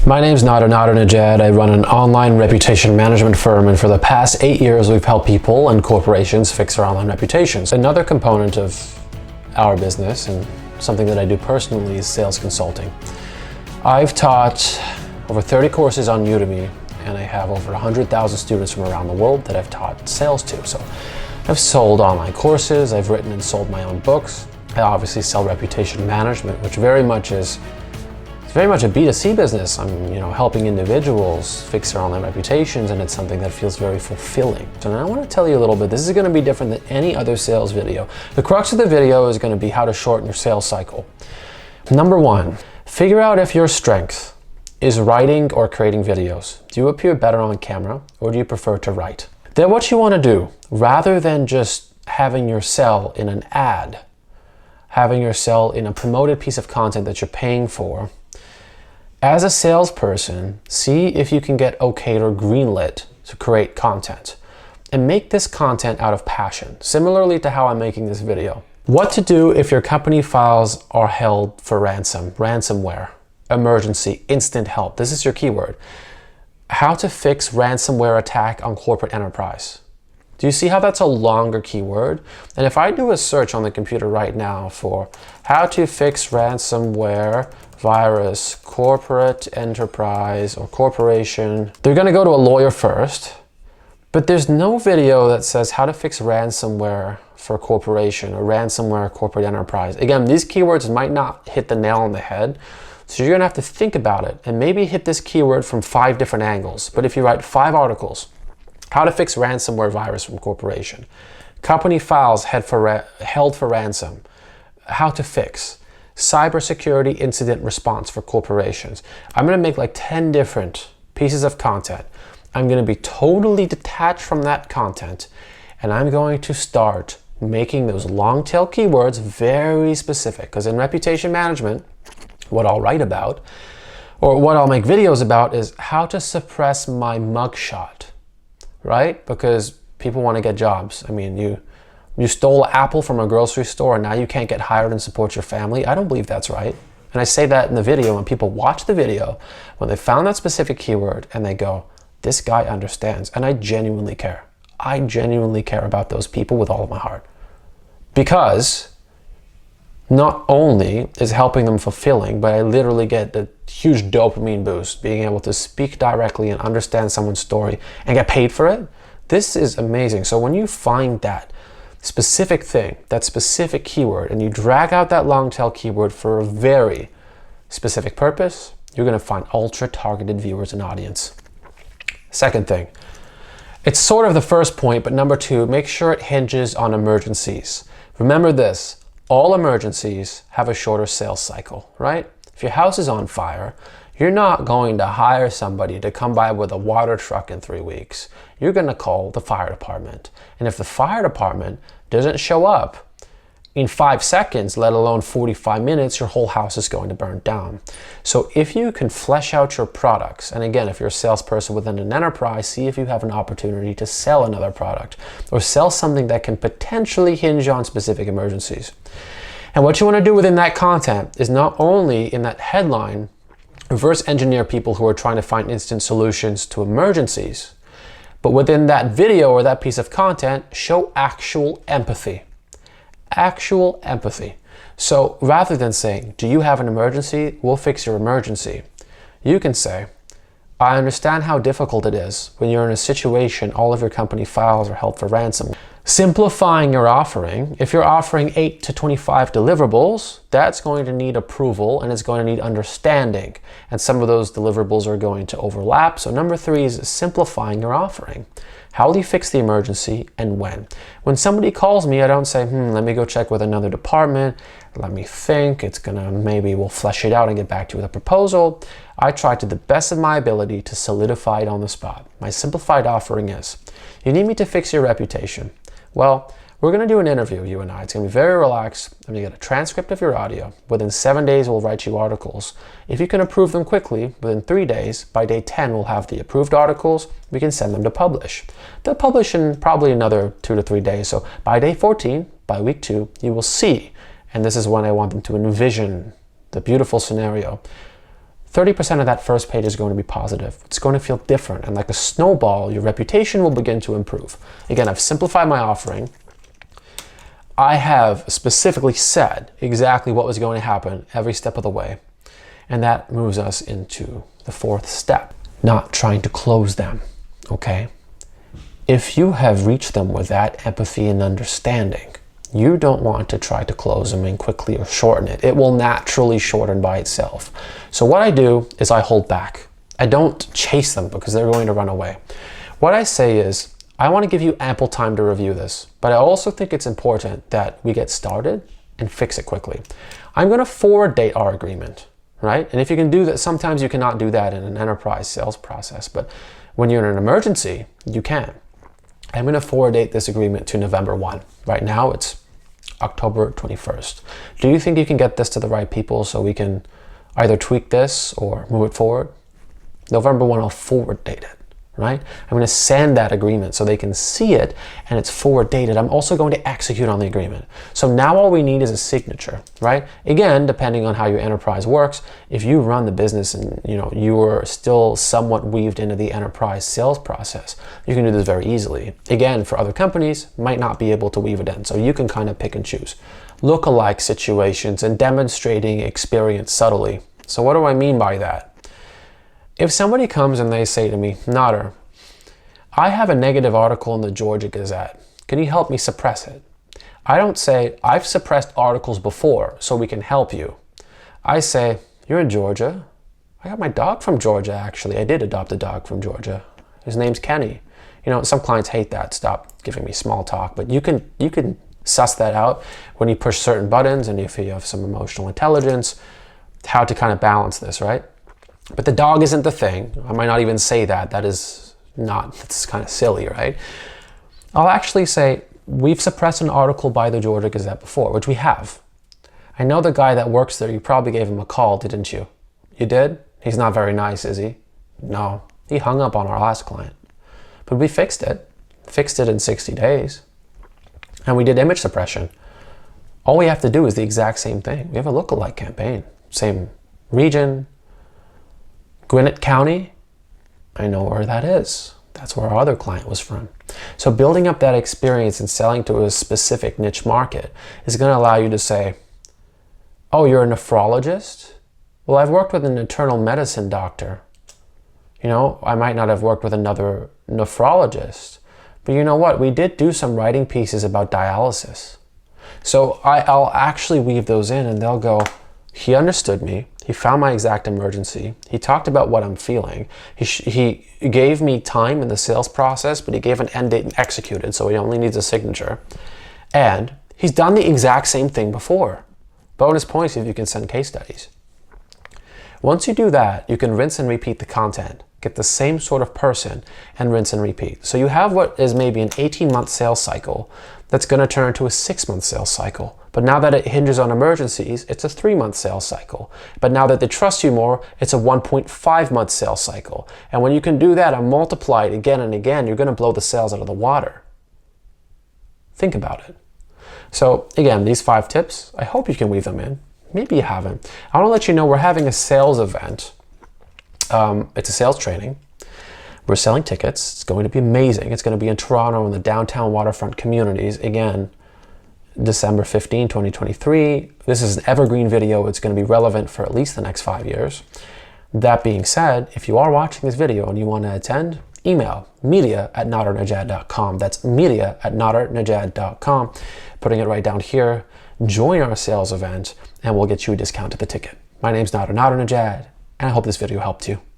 My name's Nadernejad. I run an online reputation management firm, and for the past 8 years we've helped people and corporations fix their online reputations. Another component of our business, and something that I do personally, is sales consulting. I've taught over 30 courses on Udemy, and I have over 100,000 students from around the world that I've taught sales to. So I've sold online courses, I've written and sold my own books. I obviously sell reputation management, which it's very much a B2C business. I'm helping individuals fix their online reputations, and it's something that feels very fulfilling. So now I want to tell you a little bit. This is going to be different than any other sales video. The crux of the video is going to be how to shorten your sales cycle. Number one, figure out if your strength is writing or creating videos. Do you appear better on camera, or do you prefer to write? Then what you want to do, rather than just having your sell in an ad, having your sell in a promoted piece of content that you're paying for, as a salesperson, see if you can get okayed or greenlit to create content, and make this content out of passion, similarly to how I'm making this video. What to do if your company files are held for ransomware, emergency, instant help. This is your keyword. How to fix ransomware attack on corporate enterprise. Do you see how that's a longer keyword? And if I do a search on the computer right now for how to fix ransomware virus, corporate enterprise or corporation, they're gonna go to a lawyer first, but there's no video that says how to fix ransomware for corporation or ransomware corporate enterprise. Again, these keywords might not hit the nail on the head, so you're gonna have to think about it and maybe hit this keyword from 5 different angles. But if you write 5 articles, how to fix ransomware virus from corporation, company files held for ransom, how to fix, cybersecurity incident response for corporations. I'm going to make like 10 different pieces of content. I'm going to be totally detached from that content, and I'm going to start making those long tail keywords very specific, because in reputation management, what I'll write about or what I'll make videos about is how to suppress my mugshot, right? Because people want to get jobs. I mean, you stole an apple from a grocery store and now you can't get hired and support your family. I don't believe that's right. And I say that in the video, when people watch the video, when they found that specific keyword and they go, this guy understands. And I genuinely care. I genuinely care about those people with all of my heart. Because not only is helping them fulfilling, but I literally get the huge dopamine boost, being able to speak directly and understand someone's story and get paid for it. This is amazing. So when you find that specific thing, that specific keyword, and you drag out that long tail keyword for a very specific purpose, you're going to find ultra targeted viewers and audience. Second thing, it's sort of the first point, but number 2, make sure it hinges on emergencies. Remember this, all emergencies have a shorter sales cycle, right? If your house is on fire, you're not going to hire somebody to come by with a water truck in 3 weeks. You're going to call the fire department. And if the fire department doesn't show up in 5 seconds, let alone 45 minutes, your whole house is going to burn down. So if you can flesh out your products, and again, if you're a salesperson within an enterprise, see if you have an opportunity to sell another product or sell something that can potentially hinge on specific emergencies. And what you want to do within that content is not only in that headline reverse engineer people who are trying to find instant solutions to emergencies, but within that video or that piece of content, show actual empathy. Actual empathy. So rather than saying, do you have an emergency? We'll fix your emergency. You can say, I understand how difficult it is when you're in a situation all of your company files are held for ransom. Simplifying your offering, if you're offering 8 to 25 deliverables, that's going to need approval and it's going to need understanding. And some of those deliverables are going to overlap. So number 3 is simplifying your offering. How do you fix the emergency and when? When somebody calls me, I don't say, let me go check with another department. Let me think. Maybe we'll flesh it out and get back to you with a proposal. I try to the best of my ability to solidify it on the spot. My simplified offering is, you need me to fix your reputation. Well, we're going to do an interview, you and I. It's going to be very relaxed. I'm going to get a transcript of your audio. Within 7 days, we'll write you articles. If you can approve them quickly, within 3 days, by day 10, we'll have the approved articles. We can send them to publish. They'll publish in probably another 2 to 3 days. So by day 14, by week 2, you will see. And this is when I want them to envision the beautiful scenario. 30% of that first page is going to be positive. It's going to feel different, and like a snowball, your reputation will begin to improve. Again, I've simplified my offering. I have specifically said exactly what was going to happen every step of the way. And that moves us into the fourth step, not trying to close them, okay? If you have reached them with that empathy and understanding, you don't want to try to close them in quickly or shorten it. It will naturally shorten by itself. So what I do is I hold back. I don't chase them because they're going to run away. What I say is, I want to give you ample time to review this, but I also think it's important that we get started and fix it quickly. I'm going to forward date our agreement, right? And if you can do that, sometimes you cannot do that in an enterprise sales process, but when you're in an emergency, you can. I'm going to forward date this agreement to November 1. Right now, it's October 21st. Do you think you can get this to the right people so we can either tweak this or move it forward? November 1, I'll forward date it, right? I'm going to send that agreement so they can see it and it's forward dated. I'm also going to execute on the agreement. So now all we need is a signature, right? Again, depending on how your enterprise works, if you run the business and you are still somewhat weaved into the enterprise sales process, you can do this very easily. Again, for other companies, might not be able to weave it in. So you can kind of pick and choose. Look-alike situations and demonstrating experience subtly. So what do I mean by that? If somebody comes and they say to me, Nader, I have a negative article in the Georgia Gazette. Can you help me suppress it? I don't say, I've suppressed articles before, so we can help you. I say, you're in Georgia? I got my dog from Georgia, actually. I did adopt a dog from Georgia. His name's Kenny. Some clients hate that. Stop giving me small talk, but you can suss that out when you push certain buttons and if you have some emotional intelligence, how to kind of balance this, right? But the dog isn't the thing. I might not even say that. That's kind of silly, right? I'll actually say, we've suppressed an article by the Georgia Gazette before, which we have. I know the guy that works there, you probably gave him a call, didn't you? You did? He's not very nice, is he? No, he hung up on our last client. But we fixed it in 60 days. And we did image suppression. All we have to do is the exact same thing. We have a lookalike campaign, same region, Gwinnett County, I know where that is. That's where our other client was from. So building up that experience and selling to a specific niche market is going to allow you to say, oh, you're a nephrologist? Well, I've worked with an internal medicine doctor. I might not have worked with another nephrologist, but you know what? We did do some writing pieces about dialysis. So I'll actually weave those in and they'll go, he understood me. He found my exact emergency. He talked about what I'm feeling. He gave me time in the sales process, but he gave an end date and executed, so he only needs a signature. And he's done the exact same thing before. Bonus points if you can send case studies. Once you do that, you can rinse and repeat the content. Get the same sort of person and rinse and repeat. So you have what is maybe an 18-month sales cycle that's going to turn into a 6-month sales cycle. But now that it hinges on emergencies, it's a 3-month sales cycle. But now that they trust you more, it's a 1.5-month sales cycle. And when you can do that and multiply it again and again, you're going to blow the sales out of the water. Think about it. So again, these 5 tips, I hope you can weave them in. Maybe you haven't. I want to let you know we're having a sales event. It's a sales training. We're selling tickets. It's going to be amazing. It's going to be in Toronto in the downtown waterfront communities. Again, December 15, 2023. This is an evergreen video. It's going to be relevant for at least the next 5 years. That being said, if you are watching this video and you want to attend, email media@nadernejad.com. That's media@nadernejad.com. Putting it right down here. Join our sales event and we'll get you a discount to the ticket. My name's Nadernejad, and I hope this video helped you.